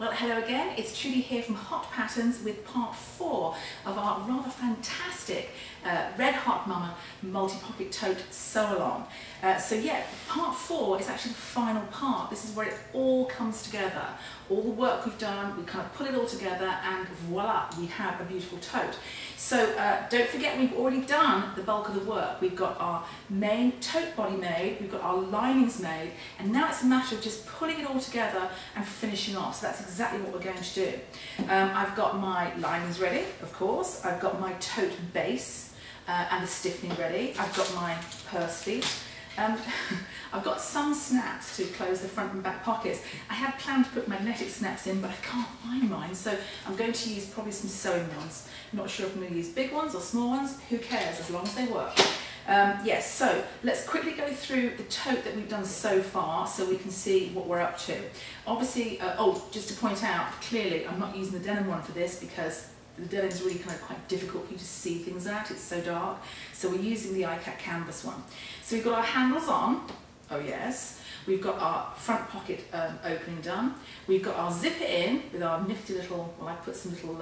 Well, hello again, it's Trudy here from Hot Patterns with part 4 of our rather fantastic Red-Hot Mama multi-pocket tote sew-along. So yeah, part 4 is actually the final part. This is where it all comes together. All the work we've done, we kind of put it all together and voila, we have a beautiful tote. So don't forget, we've already done the bulk of the work. We've got our main tote body made, we've got our linings made, and now it's a matter of just putting it all together and finishing off. So that's exactly what we're going to do. I've got my linings ready, of course. I've got my tote base and the stiffening ready. I've got my purse feet. I've got some snaps to close the front and back pockets. I had planned to put magnetic snaps in, but I can't find mine, so I'm going to use probably some sewing ones. I'm not sure if I'm going to use big ones or small ones. Who cares, as long as they work. Yes, so let's quickly go through the tote that we've done so far so we can see what we're up to. Obviously, oh, just to point out, clearly I'm not using the denim one for this because the denim is really kind of quite difficult for you to see things at, it's so dark. So we're using the iCat canvas one. So we've got our handles on, oh yes. We've got our front pocket opening done. We've got our zipper in with our nifty little, well I put some little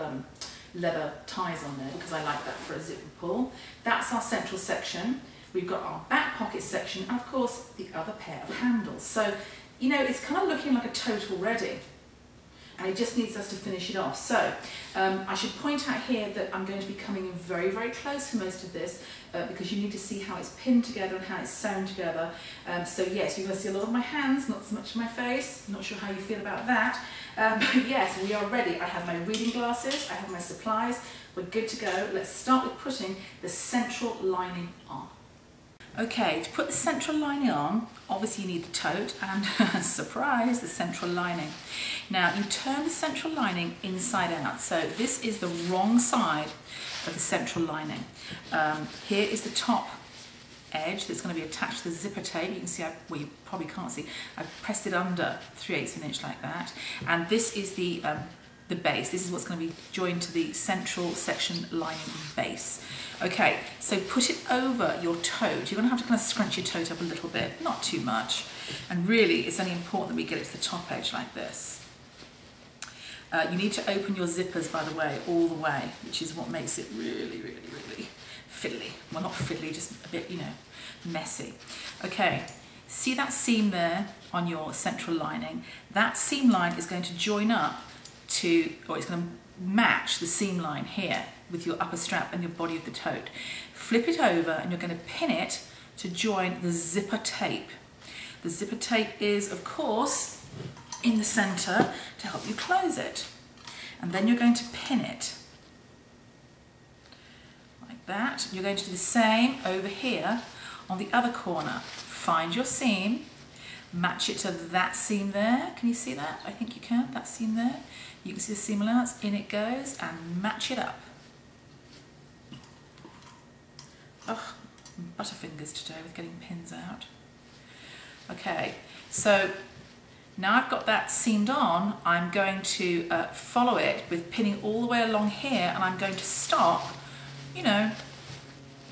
leather ties on there because I like that for a zip and pull. That's our central section. We've got our back pocket section and of course the other pair of handles. So, you know, it's kind of looking like a tote already. And it just needs us to finish it off. So I should point out here that I'm going to be coming in very, very close for most of this because you need to see how it's pinned together and how it's sewn together. So yes, you're going to see a lot of my hands, not so much of my face. I'm not sure how you feel about that. But yes, we are ready. I have my reading glasses, I have my supplies. We're good to go. Let's start with putting the central lining on. Okay, to put the central lining on, obviously you need the tote and, surprise, the central lining. Now, you turn the central lining inside out. So this is the wrong side of the central lining. Here is the top edge that's going to be attached to the zipper tape. You can see, well, you probably can't see, I've pressed it under 3/8 of an inch like that. And this is the base. This is what's going to be joined to the central section lining base. Okay, so put it over your tote. You're going to have to kind of scrunch your tote up a little bit, not too much. And really, it's only important that we get it to the top edge like this. You need to open your zippers, by the way, all the way, which is what makes it really, really, really fiddly. Well, not fiddly, just a bit, you know, messy. Okay, see that seam there on your central lining? That seam line is going to join up to, or it's going to match the seam line here with your upper strap and your body of the tote. Flip it over and you're going to pin it to join the zipper tape. The zipper tape is, of course, in the center to help you close it. And then you're going to pin it like that. You're going to do the same over here on the other corner. Find your seam, match it to that seam there. Can you see that? I think you can, that seam there. You can see the seam allowance, in it goes, and match it up. Oh, butterfingers today with getting pins out. Okay, so now I've got that seamed on, I'm going to follow it with pinning all the way along here, and I'm going to stop, you know,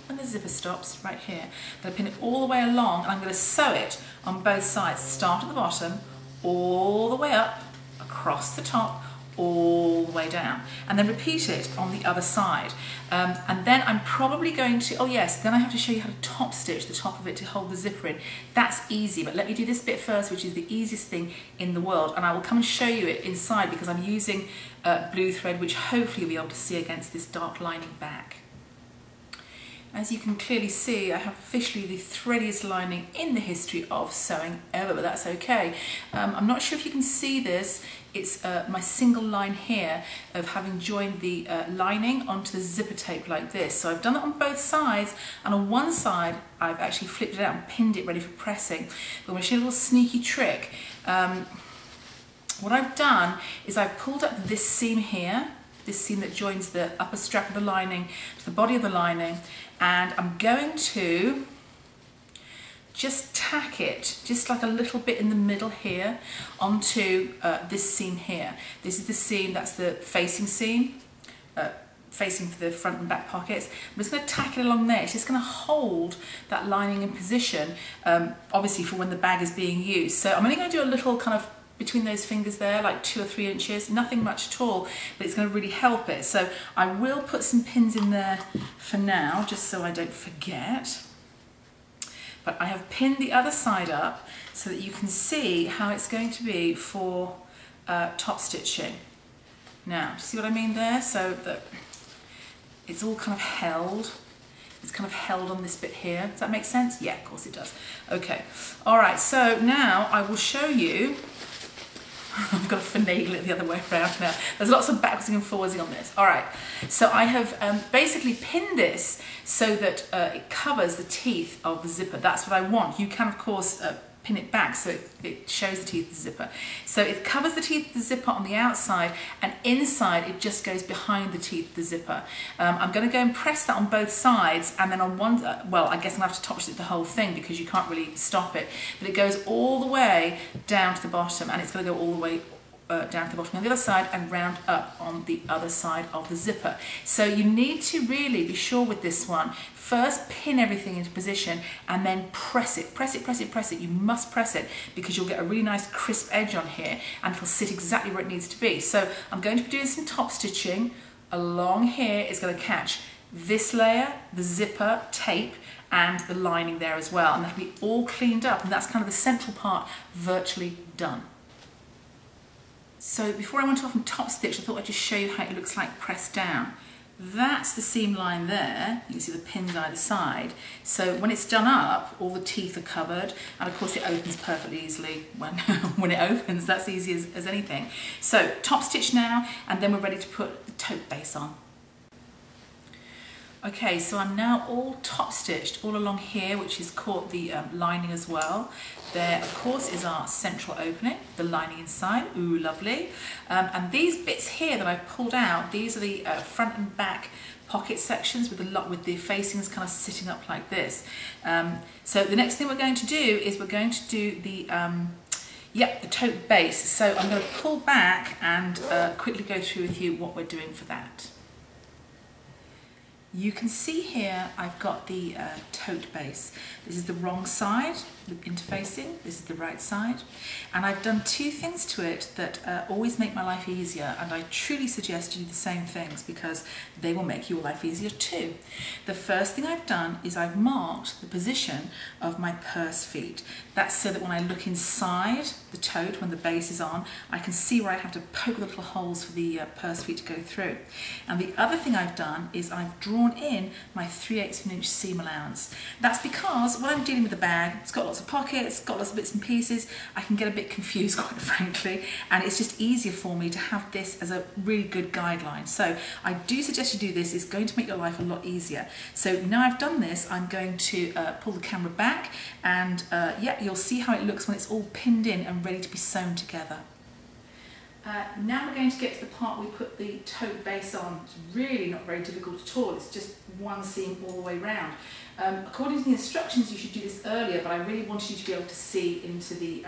when the zipper stops, right here. I'm going to pin it all the way along, and I'm going to sew it on both sides. Start at the bottom, all the way up, across the top, all the way down, and then repeat it on the other side. And then I'm probably going to, oh yes, then I have to show you how to top stitch the top of it to hold the zipper in. That's easy, but let me do this bit first, which is the easiest thing in the world, and I will come and show you it inside because I'm using blue thread, which hopefully you'll be able to see against this dark lining back. As you can clearly see, I have officially the threadiest lining in the history of sewing ever, but that's okay. I'm not sure if you can see this. It's my single line here of having joined the lining onto the zipper tape like this. So I've done it on both sides, and on one side I've actually flipped it out and pinned it ready for pressing. But I'm going to show you a little sneaky trick. What I've done is I've pulled up this seam here, this seam that joins the upper strap of the lining to the body of the lining, and I'm going to just tack it, just like a little bit in the middle here, onto this seam here. This is the seam, that's the facing seam, facing for the front and back pockets. I'm just going to tack it along there. It's just going to hold that lining in position, obviously for when the bag is being used. So I'm only going to do a little kind of between those fingers there, like 2 or 3 inches, nothing much at all, but it's going to really help it. So I will put some pins in there for now, just so I don't forget. But I have pinned the other side up so that you can see how it's going to be for top stitching. Now, do you see what I mean there? So that it's all kind of held. It's kind of held on this bit here. Does that make sense? Yeah, of course it does. Okay. All right, so now I will show you. I've got to finagle it the other way around now. There's lots of backwards and forwards on this. All right, so I have basically pinned this so that it covers the teeth of the zipper. That's what I want. You can, of course, pin it back so it shows the teeth of the zipper. So it covers the teeth of the zipper on the outside, and inside it just goes behind the teeth of the zipper. I'm going to go and press that on both sides, and then on one, well, I guess I'm going to have to top stitch the whole thing because you can't really stop it, but it goes all the way down to the bottom, and it's going to go all the way down to the bottom on the other side and round up on the other side of the zipper. So you need to really be sure with this one. First pin everything into position and then press it, press it, press it, press it. You must press it because you'll get a really nice crisp edge on here and it'll sit exactly where it needs to be. So I'm going to be doing some top stitching along here. It's going to catch this layer, the zipper, tape, and the lining there as well, and that'll be all cleaned up, and that's kind of the central part virtually done. So before I went off and top stitch, I thought I'd just show you how it looks like pressed down. That's the seam line there. You can see the pins either side. So when it's done up, all the teeth are covered, and of course it opens perfectly easily when it opens. That's easy as anything. So top stitch now, and then we're ready to put the tote base on. Okay, so I'm now all top stitched all along here, which has caught the lining as well. There, of course, is our central opening, the lining inside. Ooh, lovely. And these bits here that I've pulled out, these are the front and back pocket sections with the facings kind of sitting up like this. So the next thing we're going to do is we're going to do the the tote base. So I'm going to pull back and quickly go through with you what we're doing for that. You can see here I've got the tote base. This is the wrong side with interfacing, this is the right side, and I've done two things to it that always make my life easier, and I truly suggest you do the same things because they will make your life easier too. The first thing I've done is I've marked the position of my purse feet. That's so that when I look inside the tote, when the base is on, I can see where I have to poke the little holes for the purse feet to go through. And the other thing I've done is I've drawn in my 3/8 of an inch seam allowance. That's because when I'm dealing with a bag, it's got lots of pockets, got lots of bits and pieces, I can get a bit confused quite frankly, and it's just easier for me to have this as a really good guideline. So I do suggest you do this. It's going to make your life a lot easier. So now I've done this, I'm going to pull the camera back, and you'll see how it looks when it's all pinned in and ready to be sewn together. Now we're going to get to the part we put the tote base on. It's really not very difficult at all. It's just one seam all the way round. According to the instructions, you should do this earlier, but I really wanted you to be able to see into the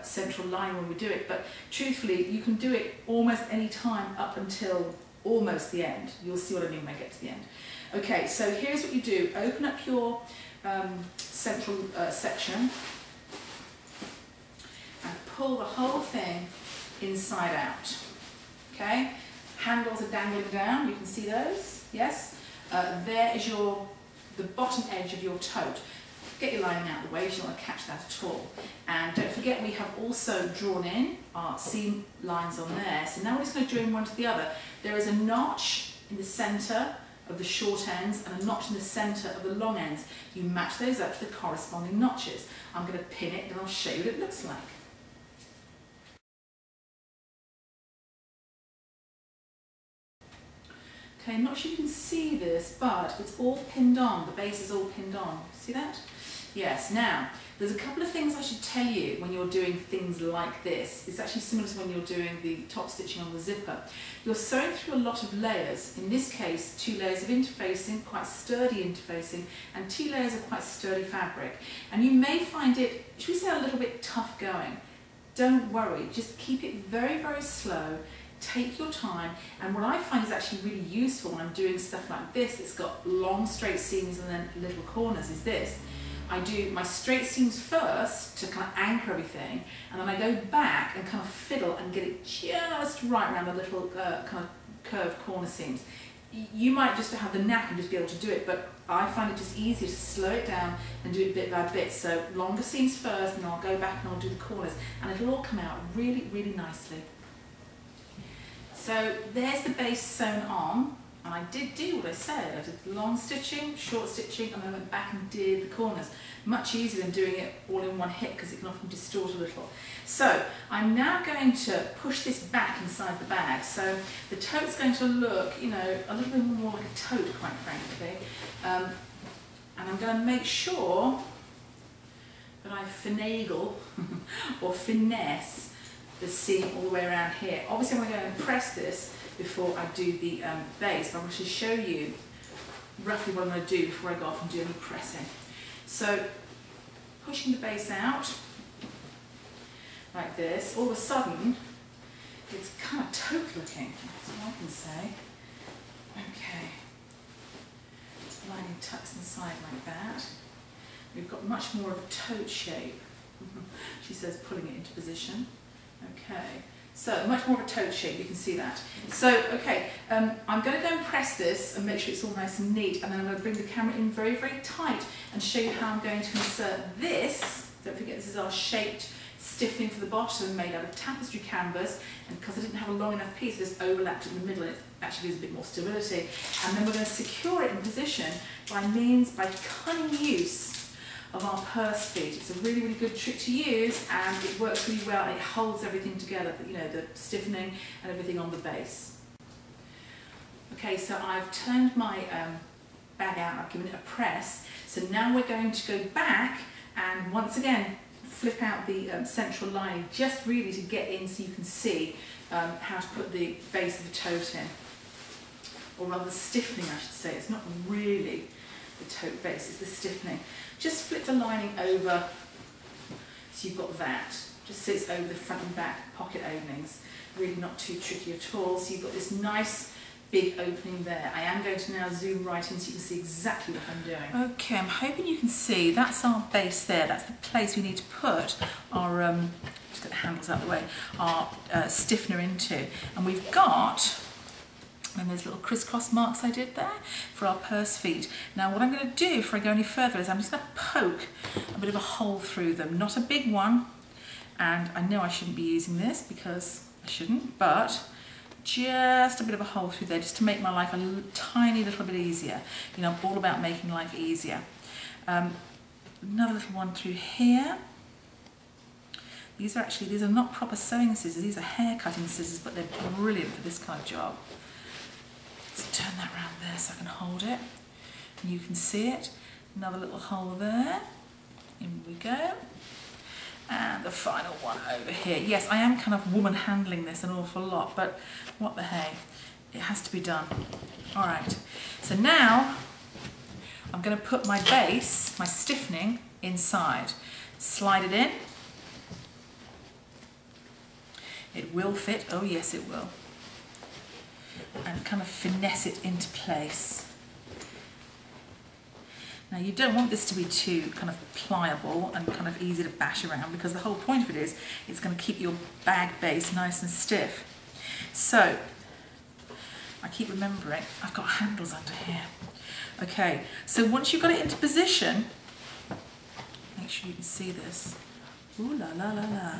central line when we do it. But truthfully, you can do it almost any time up until almost the end. You'll see what I mean when I get to the end. Okay, so here's what you do. Open up your central section and pull the whole thing inside out. Okay, handles are dangling down, you can see those, yes? There is the bottom edge of your tote. Get your lining out of the way, you don't want to catch that at all. And don't forget we have also drawn in our seam lines on there, so now we're just going to join one to the other. There is a notch in the centre of the short ends and a notch in the centre of the long ends. You match those up to the corresponding notches. I'm going to pin it and I'll show you what it looks like. Okay, I'm not sure you can see this, but it's all pinned on. The base is all pinned on. See that? Yes. Now, there's a couple of things I should tell you when you're doing things like this. It's actually similar to when you're doing the top stitching on the zipper. You're sewing through a lot of layers. In this case, 2 layers of interfacing, quite sturdy interfacing, and 2 layers of quite sturdy fabric. And you may find it, should we say, a little bit tough going. Don't worry, just keep it very, very slow. Take your time, and what I find is actually really useful when I'm doing stuff like this, it's got long straight seams and then little corners, is this. I do my straight seams first to kind of anchor everything, and then I go back and kind of fiddle and get it just right around the little kind of curved corner seams. You might just have the knack and just be able to do it, but I find it just easier to slow it down and do it bit by bit. So longer seams first, and then I'll go back and I'll do the corners, and it'll all come out really, really nicely. So there's the base sewn on, and I did do what I said. I did long stitching, short stitching, and then I went back and did the corners. Much easier than doing it all in one hit, because it can often distort a little. So I'm now going to push this back inside the bag. So the tote's going to look, you know, a little bit more like a tote, quite frankly. And I'm going to make sure that I finagle or finesse the seam all the way around here. Obviously I'm going to press this before I do the base, but I'm going to show you roughly what I'm going to do before I go off and do any pressing. So pushing the base out like this, all of a sudden it's kind of tote looking, that's all I can say. Okay, lining tucks inside like that. We've got much more of a tote shape. She says pulling it into position. Okay, so much more of a tote shape, you can see that. So, okay, I'm going to go and press this and make sure it's all nice and neat, and then I'm going to bring the camera in very, very tight and show you how I'm going to insert this. Don't forget, this is our shaped stiffening for the bottom made out of tapestry canvas, and because I didn't have a long enough piece, it just overlapped in the middle, and it actually gives a bit more stability. And then we're going to secure it in position by cunning use of our purse feet. It's a really, really good trick to use, and it works really well, and it holds everything together, you know, the stiffening and everything on the base. Okay, so I've turned my bag out, I've given it a press, so now we're going to go back and once again flip out the central lining, just really to get in so you can see how to put the base of the tote in. Or rather the stiffening, I should say. It's not really the tote base, it's the stiffening. Just flip the lining over so you've got that. Just sits over the front and back pocket openings. Really not too tricky at all. So you've got this nice big opening there. I am going to now zoom right in so you can see exactly what I'm doing. Okay, I'm hoping you can see that's our base there. That's the place we need to put our, just get the handles out of the way, our stiffener into. And we've got, and those little crisscross marks I did there for our purse feet. Now what I'm going to do before I go any further is I'm just going to poke a bit of a hole through them. Not a big one, and I know I shouldn't be using this because I shouldn't, but just a bit of a hole through there just to make my life a tiny little bit easier. You know, I'm all about making life easier. Another little one through here. These are not proper sewing scissors, these are hair cutting scissors, but they're brilliant for this kind of job. Let's turn that round there so I can hold it. And you can see it. Another little hole there. In we go. And the final one over here. Yes, I am kind of woman handling this an awful lot, but what the hey, it has to be done. All right, so now I'm going to put my base, my stiffening, inside. Slide it in. It will fit, oh yes it will. And kind of finesse it into place. Now you don't want this to be too kind of pliable and kind of easy to bash around, because the whole point of it is it's going to keep your bag base nice and stiff. So I keep remembering I've got handles under here. Okay, so once you've got it into position, make sure you can see this. Ooh la la la la.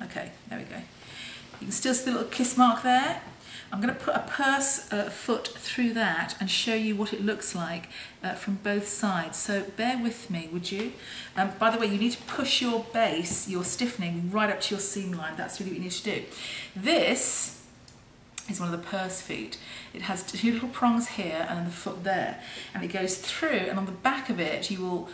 Okay, there we go. You can still see the little kiss mark there. I'm going to put a purse foot through that and show you what it looks like from both sides. So bear with me, would you? By the way, you need to push your base, your stiffening, right up to your seam line. That's really what you need to do. This is one of the purse feet. It has two little prongs here and the foot there. And it goes through, and on the back of it you will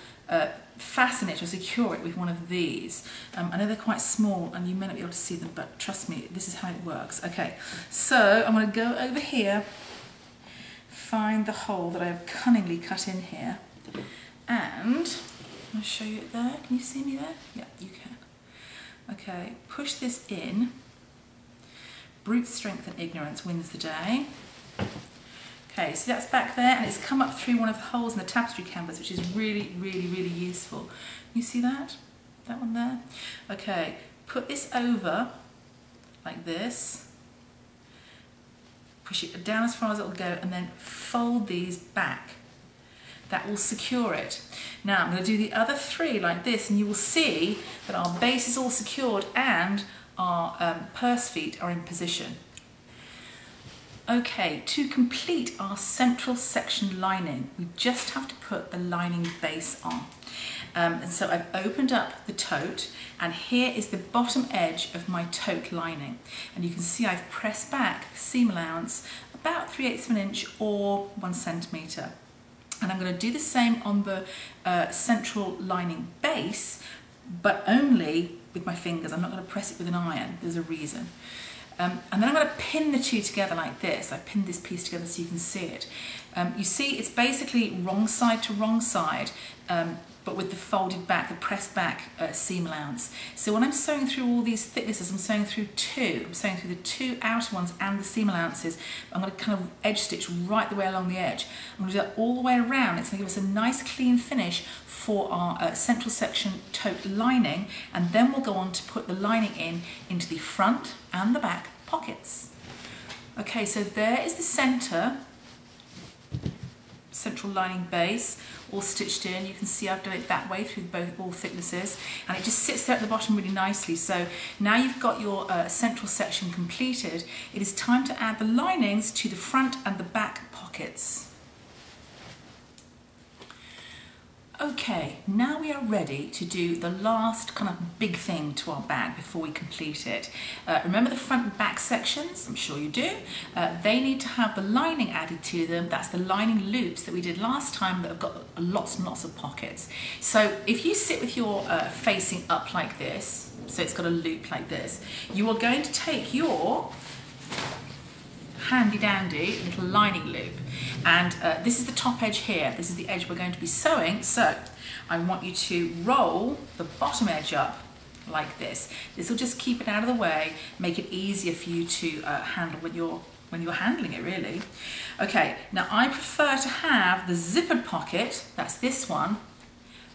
fasten it or secure it with one of these. I know they're quite small and you may not be able to see them, but trust me, this is how it works. Okay, so I'm going to go over here, find the hole that I've cunningly cut in here, and I'll show you it there. Can you see me there? Yeah, you can. Okay, push this in. Brute strength and ignorance wins the day. Okay, so that's back there and it's come up through one of the holes in the tapestry canvas, which is really, really, really useful. You see that? That one there? Okay, put this over like this, push it down as far as it will go, and then fold these back. That will secure it. Now I'm going to do the other three like this, and you will see that our base is all secured and our purse feet are in position. Okay, to complete our central section lining, we just have to put the lining base on. And so I've opened up the tote, and here is the bottom edge of my tote lining. And you can see I've pressed back the seam allowance about 3/8 of an inch or 1 centimetre. And I'm going to do the same on the central lining base, but only with my fingers. I'm not going to press it with an iron. There's a reason. And then I'm going to pin the two together like this. I've pinned this piece together so you can see it. You see it's basically wrong side to wrong side, but with the folded back, the pressed back seam allowance. So when I'm sewing through all these thicknesses, I'm sewing through two. I'm sewing through the two outer ones and the seam allowances. I'm going to kind of edge stitch right the way along the edge. I'm going to do that all the way around. It's going to give us a nice clean finish for our central section tote lining, and then we'll go on to put the lining into the front and the back pockets. Okay, so there is the central lining base all stitched in. You can see I've done it that way through all thicknesses, and it just sits there at the bottom really nicely. So now you've got your central section completed, it is time to add the linings to the front and the back pockets. Okay, now we are ready to do the last kind of big thing to our bag before we complete it. Remember the front and back sections? I'm sure you do. They need to have the lining added to them. That's the lining loops that we did last time that have got lots and lots of pockets. So if you sit with your facing up like this, so it's got a loop like this, you are going to take your handy dandy little lining loop, and this is the top edge here. This is the edge we're going to be sewing, so I want you to roll the bottom edge up like this. This will just keep it out of the way, make it easier for you to handle when you're handling it, really. Okay, now I prefer to have the zippered pocket, that's this one,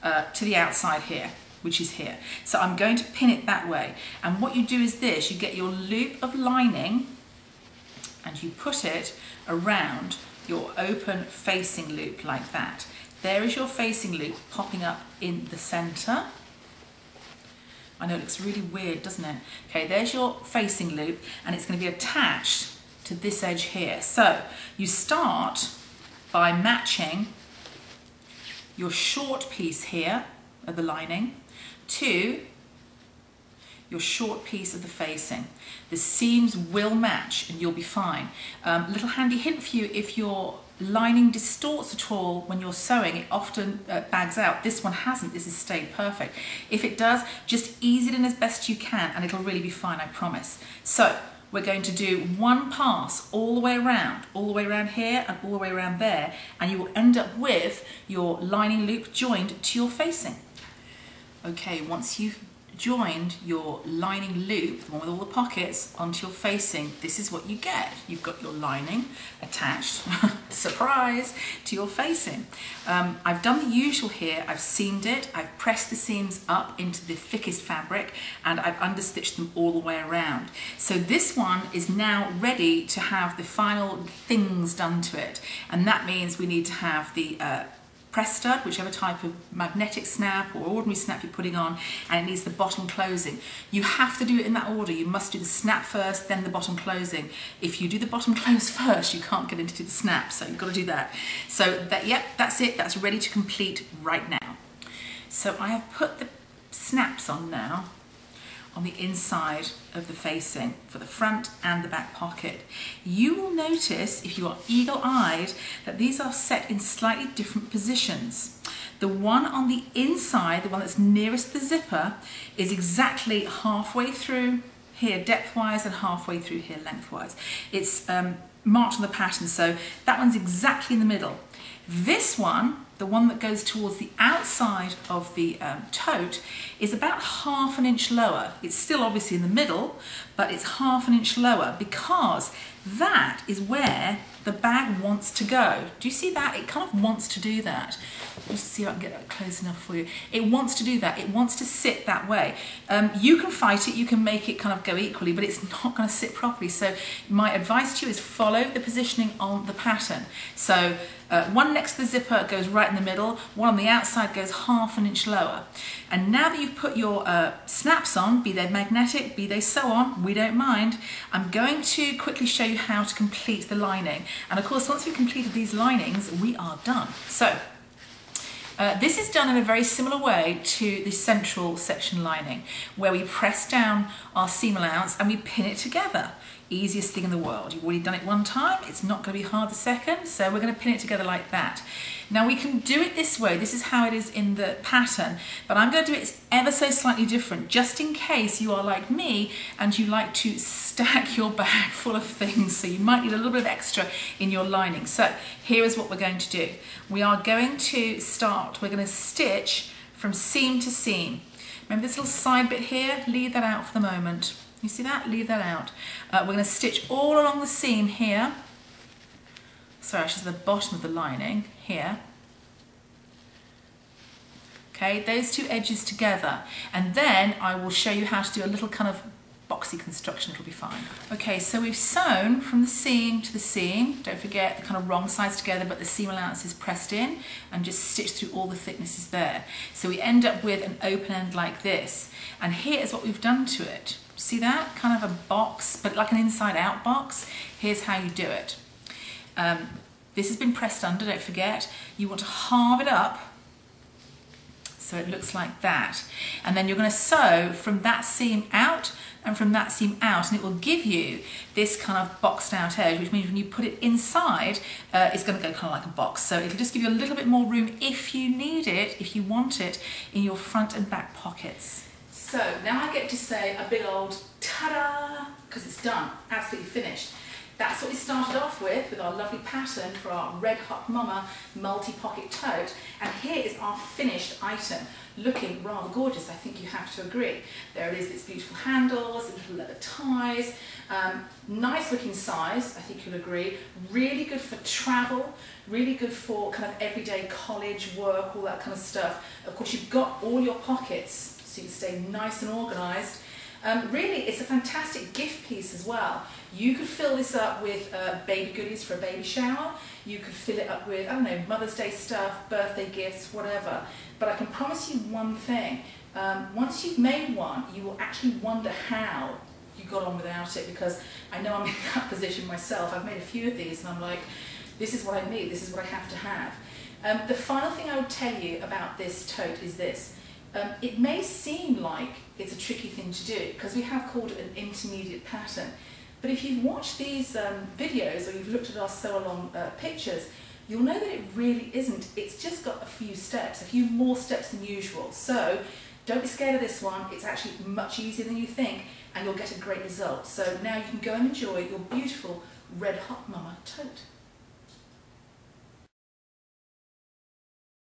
to the outside here, which is here. So I'm going to pin it that way, and what you do is this: you get your loop of lining and you put it around your open facing loop like that. There is your facing loop popping up in the center. I know it looks really weird, doesn't it? Okay, there's your facing loop, and it's going to be attached to this edge here. So you start by matching your short piece here of the lining to your short piece of the facing. The seams will match and you'll be fine. Little handy hint for you: if your lining distorts at all when you're sewing, it often bags out. This one hasn't, this has stayed perfect. If it does, just ease it in as best you can and it'll really be fine, I promise. So we're going to do one pass all the way around here and all the way around there, and you will end up with your lining loop joined to your facing. Okay, once you've joined your lining loop, the one with all the pockets, onto your facing, this is what you get. You've got your lining attached, surprise, to your facing. I've done the usual here. I've seamed it, I've pressed the seams up into the thickest fabric, and I've understitched them all the way around. So this one is now ready to have the final things done to it, and that means we need to have the press stud, whichever type of magnetic snap or ordinary snap you're putting on, and it needs the bottom closing. You have to do it in that order. You must do the snap first, then the bottom closing. If you do the bottom close first, you can't get into the snap, so you've got to do that. So yep, that's it. That's ready to complete right now. So I have put the snaps on now on the inside of the facing for the front and the back pocket. You will notice, if you are eagle-eyed, that these are set in slightly different positions. The one on the inside, the one that's nearest the zipper, is exactly halfway through here depth-wise and halfway through here lengthwise. It's marked on the pattern, so that one's exactly in the middle. This one the one that goes towards the outside of the tote, is about 1/2 inch lower. It's still obviously in the middle, but it's 1/2 inch lower because that is where the bag wants to go. Do you see that? It kind of wants to do that. Just see if I can get that close enough for you. It wants to do that. It wants to sit that way. You can fight it, you can make it kind of go equally, but it's not going to sit properly. So my advice to you is follow the positioning on the pattern. So one next to the zipper goes right in the middle, one on the outside goes 1/2 inch lower. And now that you've put your snaps on, be they magnetic, be they sew on, we don't mind, I'm going to quickly show you how to complete the lining. And of course, once we've completed these linings, we are done. So this is done in a very similar way to the central section lining, where we press down our seam allowance and we pin it together. Easiest thing in the world. You've already done it one time, it's not going to be hard the second, so we're going to pin it together like that. Now we can do it this way, this is how it is in the pattern, but I'm going to do it ever so slightly different, just in case you are like me and you like to stack your bag full of things, so you might need a little bit of extra in your lining. So here is what we're going to do. We are going to start, we're going to stitch from seam to seam. Remember this little side bit here? Leave that out for the moment. You see that? Leave that out. We're going to stitch all along the seam here. Sorry, actually the bottom of the lining here. Okay, those two edges together. And then I will show you how to do a little kind of boxy construction, it'll be fine. Okay, so we've sewn from the seam to the seam. Don't forget the kind of wrong sides together, but the seam allowance is pressed in, and just stitch through all the thicknesses there. So we end up with an open end like this. And here's what we've done to it. See that? Kind of a box, but like an inside out box. Here's how you do it. This has been pressed under, don't forget. You want to halve it up so it looks like that. And then you're going to sew from that seam out and from that seam out, and it will give you this kind of boxed out edge, which means when you put it inside, it's going to go kind of like a box. So it'll just give you a little bit more room if you need it, if you want it, in your front and back pockets. So now I get to say a big old ta-da, because it's done, absolutely finished. That's what we started off with our lovely pattern for our Red-Hot Mama multi-pocket tote. And here is our finished item, looking rather gorgeous, I think you have to agree. There it is, its beautiful handles, little leather ties, nice looking size, I think you'll agree. Really good for travel, really good for kind of everyday college, work, all that kind of stuff. Of course, you've got all your pockets, so you can stay nice and organised. Really, it's a fantastic gift piece as well. You could fill this up with baby goodies for a baby shower. You could fill it up with, I don't know, Mother's Day stuff, birthday gifts, whatever. But I can promise you one thing. Once you've made one, you will actually wonder how you got on without it, because I know I'm in that position myself. I've made a few of these and I'm like, this is what I need, this is what I have to have. The final thing I would tell you about this tote is this. It may seem like it's a tricky thing to do because we have called it an intermediate pattern, but if you've watched these videos or you've looked at our sew along pictures, you'll know that it really isn't. It's just got a few steps, a few more steps than usual. So don't be scared of this one. It's actually much easier than you think, and you'll get a great result. So now you can go and enjoy your beautiful Red-Hot Mama tote.